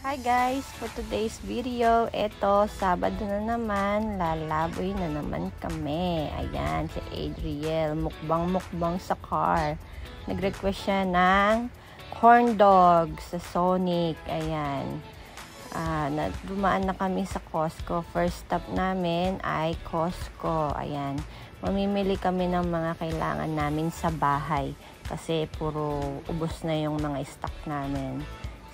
Hi guys! For today's video, eto, Sabado na naman, lalaboy na naman kami. Ayan, si Adriel, mukbang sa car. Nag-request siya ng corn dog sa Sonic. Ayan. Dumaan na kami sa Costco. First stop namin ay Costco. Ayan. Mamimili kami ng mga kailangan namin sa bahay. Kasi puro ubos na yung mga stock namin.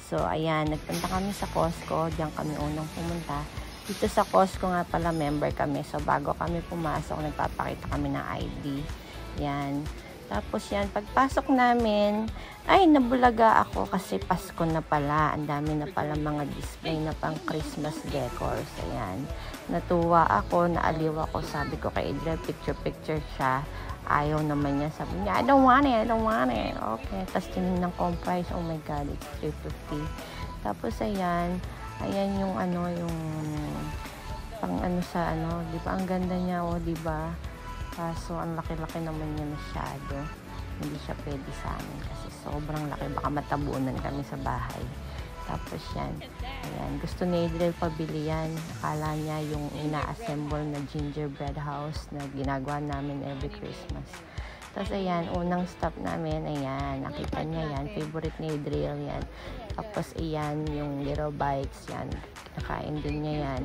So, ayan, nagpunta kami sa Costco. Diyan kami unang pumunta. Dito sa Costco nga pala, member kami. So, bago kami pumasok, nagpapakita kami ng ID. Yan. Tapos yan, pagpasok namin, ay, nabulaga ako kasi Pasko na pala. Ang dami na pala mga display na pang Christmas decors. Ayan. Natuwa ako, naaliw ako. Sabi ko kay Adriel, picture siya. Ayaw naman niya. Sabi niya, I don't want it. Okay. Tapos tinignan ko ang price. Oh my God, it's $3.50. Tapos ayan yung yung pang sa di ba? Ang ganda niya, di ba? Kaso ang laki-laki naman niya masyado. Hindi siya pwede sa amin kasi sobrang laki. Baka matabunan kami sa bahay. Tapos yan. Ayan. Gusto ni Adriel pabili yan. Akala niya yung ina-assemble na gingerbread house na ginagawa namin every Christmas. Tapos ayan, unang stop namin, ayan, nakita niya yan. Favorite ni Adriel yan. Tapos ayan, yung little bites yan. Nakain din niya yan.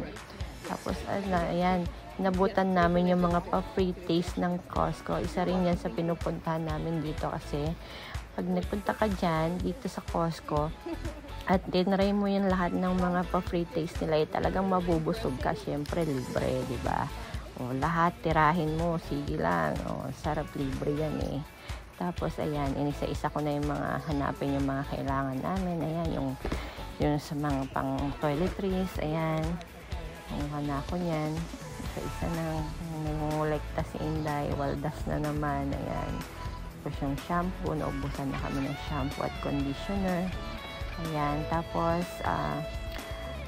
Tapos ayan, nabutan namin yung mga pa-free taste ng Costco. Isa rin yan sa pinupuntahan namin dito kasi pag nagpunta ka dyan, dito sa Costco, at tinry mo yung lahat ng mga pa-free taste nila, talagang mabubusog ka. Siyempre, libre, di ba? O, lahat, tirahin mo, sige lang. O, sarap, libre yan eh. Tapos, ayan, inisa-isa ko na yung mga hanapin yung mga kailangan namin. Ayan, yung sa mga pang toiletries, ayan. Kumuha na ako niyan. Isa-isa na, nangungulekta si Inday, waldas na naman, ayan. Tapos yung shampoo, naubusan na kami ng shampoo at conditioner. Ayan, tapos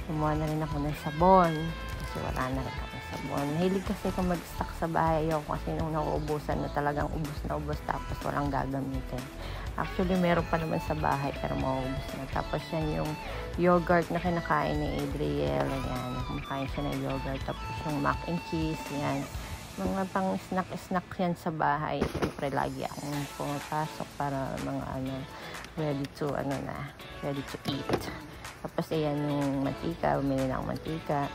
kumuha na rin ako ng sabon kasi wala na rin ako sabon. Mahilig kasi ako mag-stock sa bahay ako kasi nung nauubusan na talagang ubos tapos walang gagamitin. Actually, meron pa naman sa bahay pero mauubos na. Tapos yan yung yogurt na kinakain ni Adriel. Ayan, kumakain siya ng yogurt. Tapos yung mac and cheese, yan. Mga pang snack yan sa bahay. Siyempre, lagi akong pumapasok para mga ready to eat. Tapos ayan yung mantika, bumili na akong mantika.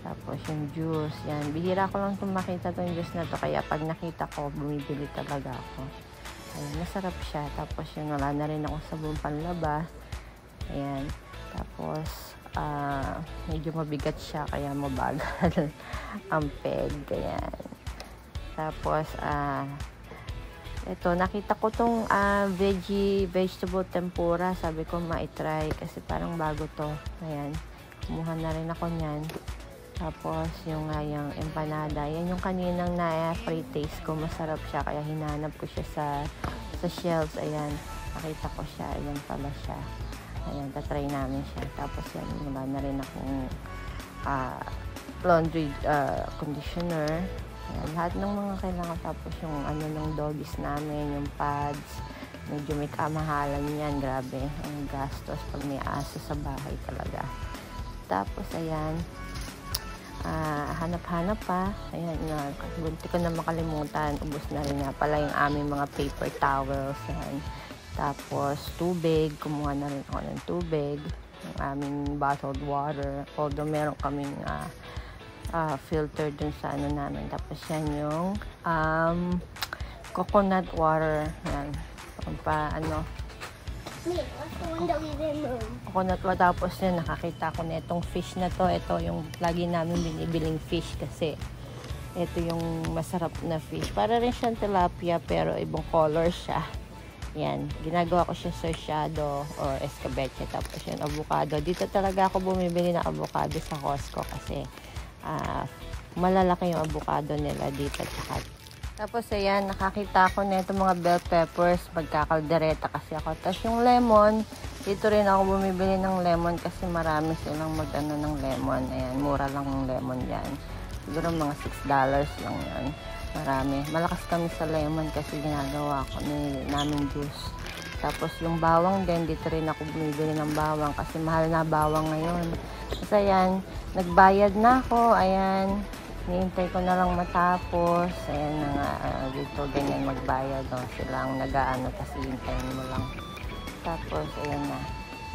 Tapos yung juice, yan. Bihira ko lang makita tong juice na to, kaya pag nakita ko, bumibili talaga ako. Ayan, masarap siya. Tapos yun, wala na rin ako sabon panlaba. Ayan. Tapos, medyo mabigat siya, kaya mabagal ang peg. Ayan. Tapos, ito, nakita ko tong vegetable tempura. Sabi ko ma-try kasi parang bago to. Ayan. Kumuha na rin ako niyan. Tapos yung empanada. Yan yung kaninang na-free taste ko. Masarap siya. Kaya hinanap ko siya sa shelves. Ayan. Nakita ko siya. Ayan pala siya. Ayan. Tatry namin siya. Tapos yan. Wala na rin akong laundry conditioner. Ayan, lahat ng mga kailangan. Tapos yung ng doggies namin, yung pads, medyo may kamahalan yan. Grabe, ang gastos pag may aso sa bahay talaga. Tapos ayan, hanap-hanap pa. Ayan, bunti ko na makalimutan. Ubus na rin nga pala yung aming mga paper towels. Ayan. Tapos tubig, kumuha na rin ako ng tubig. Yung aming bottled water. Although meron kaming filter dun sa namin. Tapos yan yung coconut water. Yan. Coconut water. Tapos yan, nakakita ko na itong fish na to. Ito yung lagi namin binibiling fish kasi ito yung masarap na fish. Para rin siyang tilapia pero ibang color siya. Yan. Ginagawa ko siya surshado or escabeche. Tapos yan, avocado. Dito talaga ako bumibili ng avocado sa Costco kasi malalaki yung avocado nila dito. Tapos ayan, nakakita ako na itong mga bell peppers, magkakaldereta kasi ako. Tapos yung lemon, dito rin ako bumibili ng lemon kasi marami silang ng lemon. Ayan, mura lang yung lemon yan. Siguro mga $6 lang yan. Marami. Malakas kami sa lemon kasi ginagawa ko namin juice. Tapos yung bawang din, dito rin ako bumibili ng bawang kasi mahal na bawang ngayon. Kasi ayan, nagbayad na ako. Ayan, nihintay ko na lang matapos. Ayan na nga, dito ganyan magbayad. Silang nag-aano, kasi hintayin mo lang. Tapos, ayan na.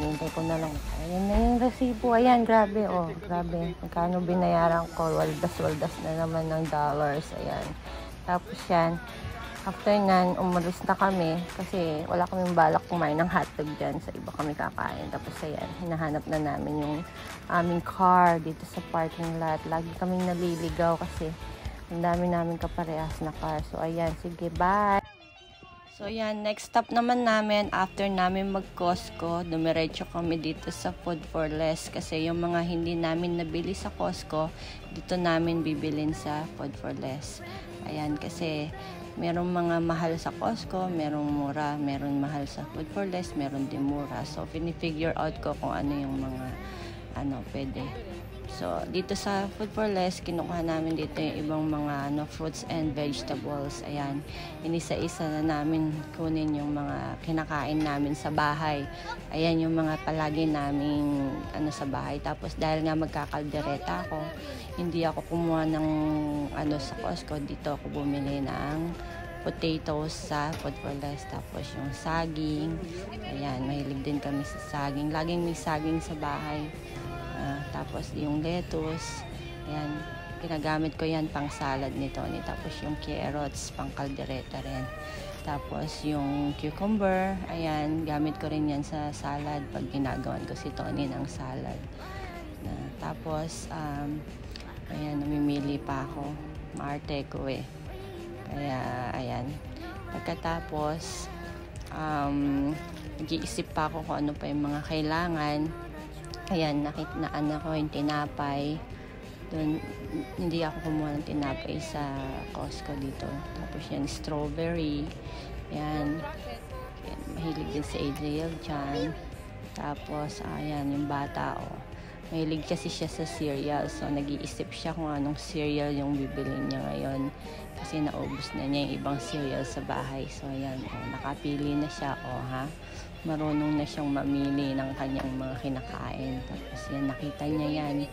Hintay ko na lang. Ayan na yung resibo. Ayan, grabe. Grabe. Magkano binayaran ko. Waldas-waldas na naman ng dollars. Ayan. Tapos yan. After nan, umalis na kami. Kasi wala kaming balak kumain ng hotdog dyan. Sa iba kami kakain. Tapos ayan, hinahanap na namin yung aming car dito sa parking lot. Lagi kaming naliligaw kasi ang dami namin kaparehas na car. So ayan, sige, bye! So, yan. Next stop naman namin, after namin mag-Costco, dumiretso kami dito sa Food for Less. Kasi yung mga hindi namin nabili sa Costco, dito namin bibilin sa Food for Less. Ayan, kasi merong mga mahal sa Costco, merong mura, meron mahal sa Food for Less, meron din mura. So, pinifigure out ko kung ano yung mga, pwede. So, dito sa Food for Less, kinukuha namin dito yung ibang mga fruits and vegetables. Ayan, inisa-isa na namin kunin yung mga kinakain namin sa bahay. Ayan yung mga palagi namin sa bahay. Tapos dahil nga magkakaldereta ako, hindi ako kumuha ng sa Costco. Dito ako bumili ng potatoes sa Food for Less. Tapos yung saging. Ayan, mahilig din kami sa saging. Laging may saging sa bahay. Tapos yung lettuce, ayan, ginagamit ko yan pang salad ni Tony. Tapos yung carrots, pang kaldereta rin. Tapos yung cucumber, ayan, gamit ko rin yan sa salad pag ginagawan ko si Tony ng salad. Tapos, ayan, namimili pa ako. Maarte ko eh. Kaya, ayan. Pagkatapos, nag-iisip pa ako kung ano pa yung mga kailangan. Ayan, nakitinaan ako yung tinapay. Doon, hindi ako kumuha ng tinapay sa Costco dito. Tapos yan, strawberry. Ayan, mahilig din si Adriel dyan. Tapos, ayan, yung bata, mahilig kasi siya sa cereal. So, nag-iisip siya kung anong cereal yung bibilin niya ngayon. Kasi naubos na niya yung ibang cereal sa bahay. So, ayan, nakapili na siya, ha? Marunong na siyang mamili ng kanyang mga kinakain. Tapos yan, nakita niya yan.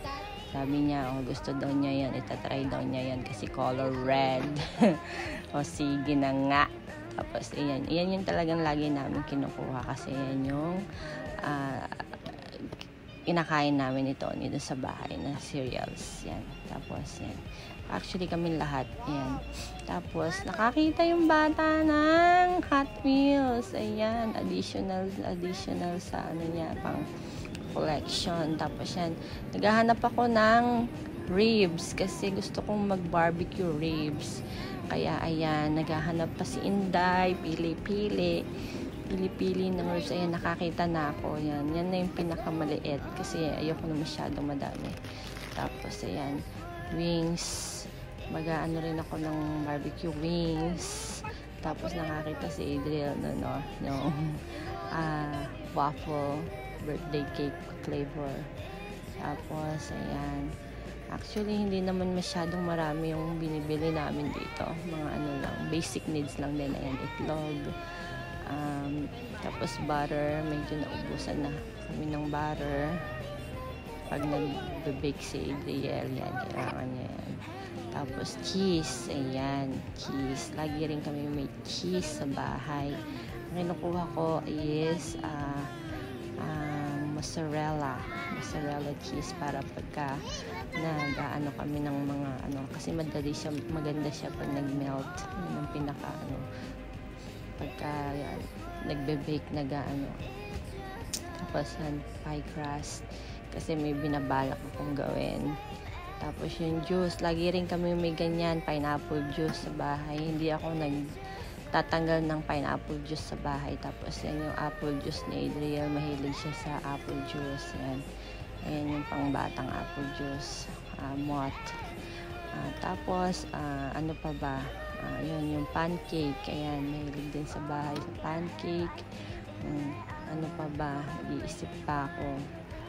Sabi niya, gusto daw niya yan. Itatry daw niya yan kasi color red. O sige na nga. Tapos yan yung talagang lagi namin kinukuha kasi yan yung kinakain namin ito nito sa bahay na cereals. Yan. Tapos yan. Actually kami lahat. Yan. Tapos nakakita yung bata ng Hot Wheels. Ayan. Additional sa niya pang collection. Tapos yan. Naghahanap ako ng ribs kasi gusto kong mag-barbecue ribs. Kaya ayan. Naghahanap pa si Inday. Pili-pili ng ribs. Ayan, nakakita na ako. Yan na yung pinakamaliit kasi ayoko na masyadong madami. Tapos, ayan, wings. Mag-aano rin ako ng barbecue wings. Tapos, nakakita si Adriel no, waffle birthday cake flavor. Tapos, ayan. Actually, hindi naman masyadong marami yung binibili namin dito. Mga lang, basic needs lang din. Ayan, itlog. Tapos butter, medyo naubusan na kami ng butter pag nag-bake si Adriel, yan, kailangan niya yan. Tapos cheese, ayan, cheese, lagi rin kami may cheese sa bahay. Ang kinukuha ko is mozzarella cheese para pagka nag-aano kami ng mga kasi maganda siya pag nag-melt. Yun ang pinaka pagka nagbe-bake tapos yan, pie crust kasi may binabalak akong gawin. Tapos yung juice, lagi rin kami may ganyan, pineapple juice sa bahay. Hindi ako nagtatanggal ng pineapple juice sa bahay. Tapos yan yung apple juice ni Adriel, mahilig siya sa apple juice. Yan, ayan yung pangbatang apple juice, moth. Tapos ano pa ba, yun yung pancake. Ayan, mahilig din sa bahay sa pancake. Ano pa ba, iisip pa ako.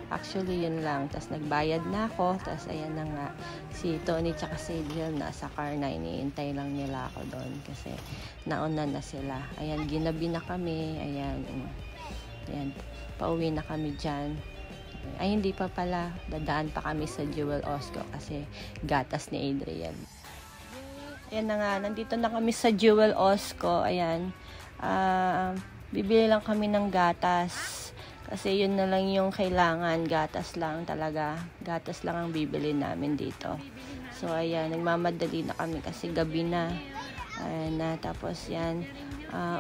Actually, yun lang. Tapos nagbayad na ako. Tapos ayan na nga. Si Tony tsaka si Adriel nasa car na. Iniintay lang nila ako doon. Kasi nauna na sila. Ayan, ginabi na kami. Ayan. Ayan. Pauwi na kami dyan. Ay, hindi pa pala. Dadaan pa kami sa Jewel Osco. Kasi gatas ni Adriel. Ayan na nga. Nandito na kami sa Jewel Osco. Ayan. Bibili lang kami ng gatas. Kasi yun na lang yung kailangan. Gatas lang talaga. Gatas lang ang bibili namin dito. So, ayan. Nagmamadali na kami kasi gabi na. Ayan na. Tapos, yan.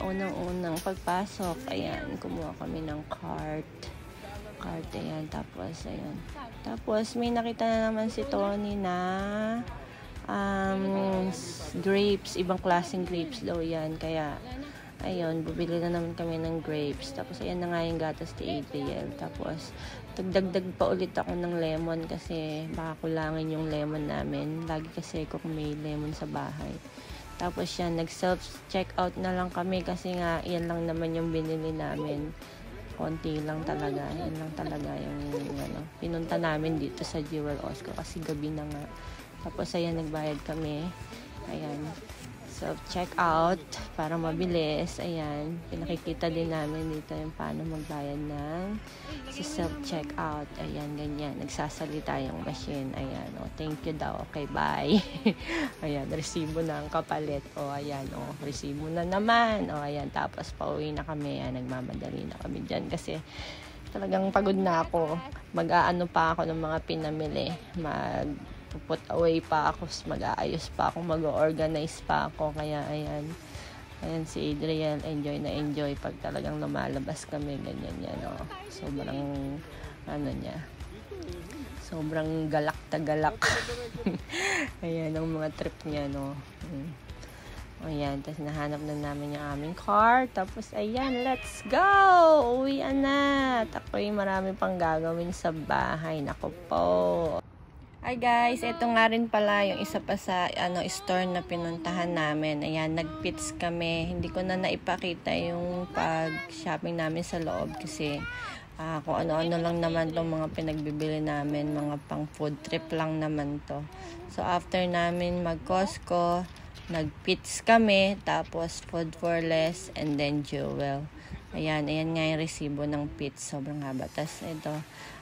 Unang-unang pagpasok. Ayan. Kumuha kami ng cart. Ayan. Tapos, ayan. Tapos, may nakita na naman si Tony na grapes. Ibang klaseng grapes daw yan. Kaya, ayun, bubili na naman kami ng grapes. Tapos, ayan na nga yung gatas ni Adriel. Tapos, dagdag pa ulit ako ng lemon kasi baka kulangin yung lemon namin. Lagi kasi kung may lemon sa bahay. Tapos, yan, nag-self-checkout na lang kami kasi nga, yan lang naman yung binili namin. Konti lang talaga. Yan lang talaga yung pinunta namin dito sa Jewel Osco kasi gabi na nga. Tapos, ayan, nagbayad kami. Ayan. Self-checkout para mabilis. Ayan. Pinakikita din namin dito yung paano magbayad ng self-checkout. Ayan, ganyan. Nagsasalita yung machine. Ayan. O, thank you daw. Okay, bye. Ayan, resibo na ang kapalit. O, ayan. O, resibo na naman. O, ayan. Tapos, pauwi na kami. Ayan, nagmamadali na kami dyan kasi talagang pagod na ako. Mag-aano pa ako ng mga pinamili. Put away pa ako, mag-aayos pa ako, mag-organize pa ako, kaya ayan si Adriel, enjoy na enjoy pag talagang lumalabas kami, ganyan yan, oh. Sobrang galak na galak. Ayan ang mga trip niya, no. Ayan, tapos nahanap na namin yung aming car, tapos ayan, let's go, uwian na. Ako'y marami pang gagawin sa bahay, nako po. Hi guys, ito nga rin pala yung isa pa sa store na pinuntahan namin. Ayan, nag-pits kami. Hindi ko na naipakita yung pag-shopping namin sa loob kasi kung ano-ano lang naman itong mga pinagbibili namin, mga pang food trip lang naman to. So after namin mag-Costco, nag-pits kami, tapos Food for Less, and then Jewel. Ayan nga yung resibo ng pits. Sobrang haba. Tapos ito,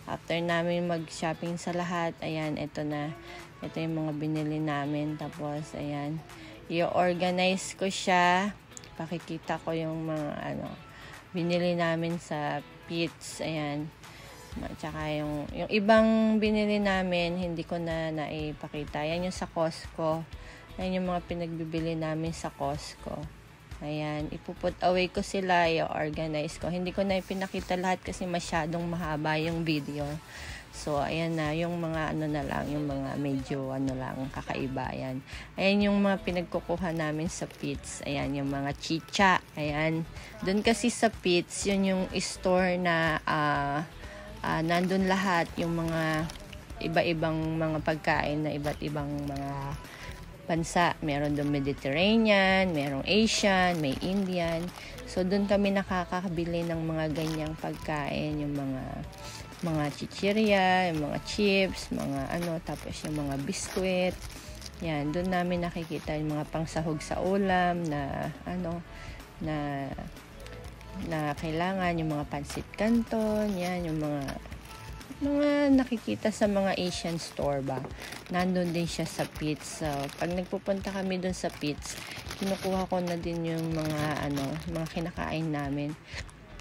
after namin mag-shopping sa lahat, ayan, ito na. Ito yung mga binili namin. Tapos, ayan, i-organize ko siya. Pakikita ko yung mga, binili namin sa pits. Ayan. Tsaka yung ibang binili namin, hindi ko na naipakita. Ayan yung sa Costco. Ayan yung mga pinagbibili namin sa Costco. Ayan, ipuput away ko sila, i-organize ko. Hindi ko na ipinakita lahat kasi masyadong mahaba yung video. So, ayan na, yung mga na lang, yung mga medyo lang, kakaiba. Ayan. Ayan yung mga pinagkukuha namin sa pits. Ayan, yung mga chicha. Ayan. Doon kasi sa pits, yun yung store na nandun lahat yung mga iba-ibang mga pagkain na iba't ibang mga bansa. Meron doon Mediterranean, merong Asian, may Indian. So, doon kami nakakabili ng mga ganyang pagkain, yung mga chichirya, yung mga chips, mga tapos yung mga biskwit. Yan, doon namin nakikita yung mga pangsahog sa ulam na na kailangan, yung mga pancit canton, yan, yung mga nakikita sa mga Asian store ba. Nandun din siya sa pits. So, pag nagpupunta kami dun sa pits, kinukuha ko na din yung mga kinakain namin.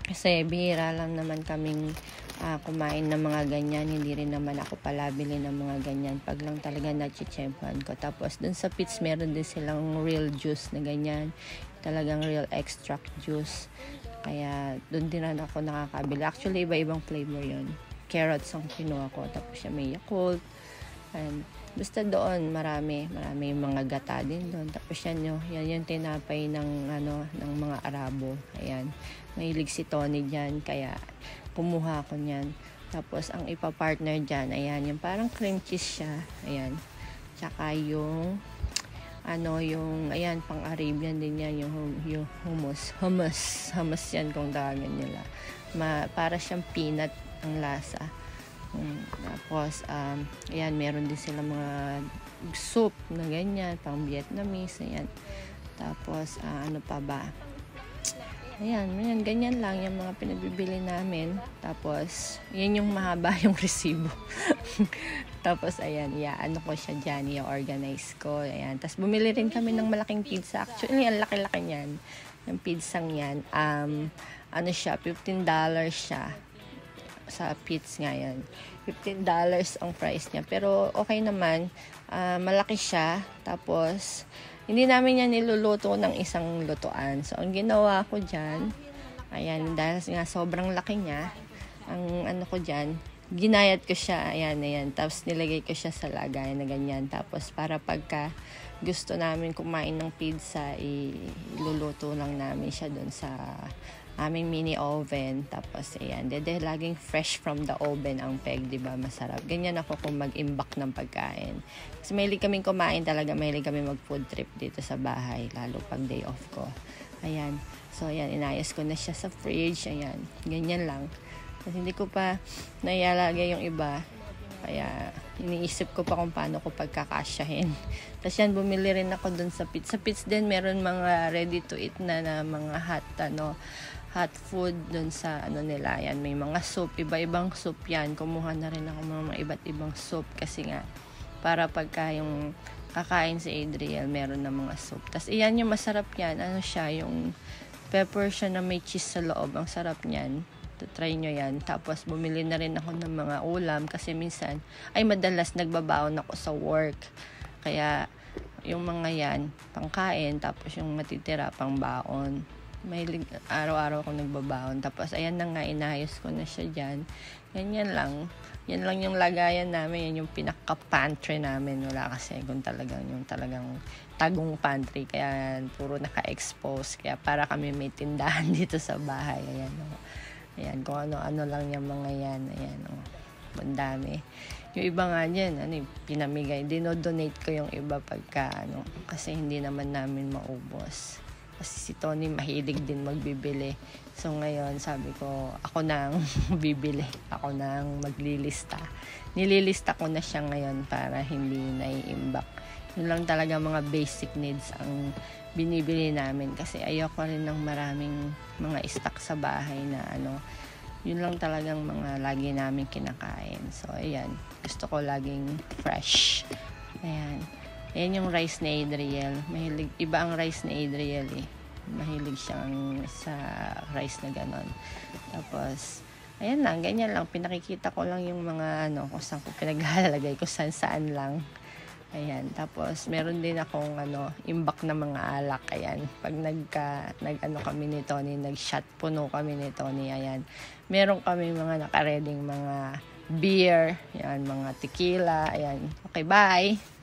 Kasi bihira lang naman kaming kumain ng mga ganyan. Hindi rin naman ako palabili ng mga ganyan. Pag lang talaga nachichempan ko. Tapos dun sa pits, meron din silang real juice na ganyan. Talagang real extract juice. Kaya dun din rin ako nakakabili. Actually, iba-ibang flavor yon. Carrots ang kinuha ko, tapos siya may Yakult, and basta doon marami yung mga gata din doon. Tapos yan yung tinapay ng mga Arabo. Ayan, mahilig si Tony dyan, kaya kumuha ko niyan. Tapos ang ipa-partner dyan, ayan, yung parang cream cheese siya, ayan, tsaka yung ayan, pang Arabian din yan, yung hummus yan kung tawagin nila. Para siyang peanut ang lasa. Tapos, ayan, meron din sila mga soup na ganyan, pang Vietnamese, ayan. Tapos, ano pa ba? Ayan, ganyan lang yung mga pinagbibili namin. Tapos, yan yung mahaba yung resibo. Tapos, ayan, ano ko siya dyan, i-organize ko. Ayan, tapos bumili rin kami ng malaking pizza. Actually, ang laki-laki niyan. Yung pizzang yan, ano siya, $15 siya. Sa pizza ngayon. $15 ang price niya. Pero, okay naman. Malaki siya. Tapos, hindi namin yan niluluto ng isang lutuan. So, ang ginawa ko dyan, ayan, dahil nga sobrang laki niya, ang ano ko dyan, ginayat ko siya, ayan. Tapos, nilagay ko siya sa lagayan na ganyan. Tapos, para pagka gusto namin kumain ng pizza, iluluto lang namin siya dun sa aming mini oven. Tapos, ayan, dede laging fresh from the oven ang peg, diba? Masarap. Ganyan ako kung mag-imbak ng pagkain. Kasi mahilig kaming kumain talaga, mahilig kami mag-food trip dito sa bahay, lalo pag day off ko. Ayan. So, ayan, inayos ko na siya sa fridge. Ayan. Ganyan lang. Kasi hindi ko pa naialagay yung iba. Kaya, iniisip ko pa kung paano ko pagkakasyahin. Tapos yan, bumili rin ako dun sa Pits. Sa Pits din, meron mga ready to eat na mga hot food dun sa nila. Yan, may mga soup, iba-ibang soup yan. Kumuha na rin ako mga iba't ibang soup kasi nga, para pagka yung kakain si Adriel, meron na mga soup. Tapos iyan yung masarap yan. Ano siya, yung pepper siya na may cheese sa loob. Ang sarap niyan. Try nyo yan. Tapos, bumili na rin ako ng mga ulam kasi minsan, madalas nagbabaon ako sa work. Kaya, yung mga yan, pangkain, tapos yung matitira, pang baon. May araw-araw akong nagbabaon. Tapos, ayan na nga, inayos ko na siya dyan. Yan lang. Yan lang yung lagayan namin. Yan yung pinaka-pantry namin. Wala kasi kung talagang tagong pantry. Kaya, puro naka-expose. Kaya, para kami may tindahan dito sa bahay. Ayan, ayan, kung ano-ano lang yung mga yan. Ayan, ang dami. Yung iba nga dyan, pinamigay. Dinodonate ko yung iba pagka, kasi hindi naman namin maubos. Kasi si Tony mahilig din magbibili. So, ngayon, sabi ko, ako na ang bibili. Ako na ang maglilista. Nililista ko na siya ngayon para hindi naiimbak. Yun lang talaga mga basic needs ang binibili namin kasi ayoko rin ng maraming mga stock sa bahay na yun lang talagang mga lagi namin kinakain. So, ayan. Gusto ko laging fresh. Ayan. Ayan yung rice ni Adriel. Iba ang rice ni Adriel eh. Mahilig siyang sa rice na ganon. Tapos, ayan lang. Ganyan lang. Pinakikita ko lang yung mga kung saan ko pinaglalagay ko saan lang. Ayan, tapos meron din akong imbak na mga alak. Ayan, pag kami ni Tony, nag-shot puno kami ni Tony. Ayan, meron kami mga nakareding mga beer, ayan, mga tequila. Ayan, okay, bye!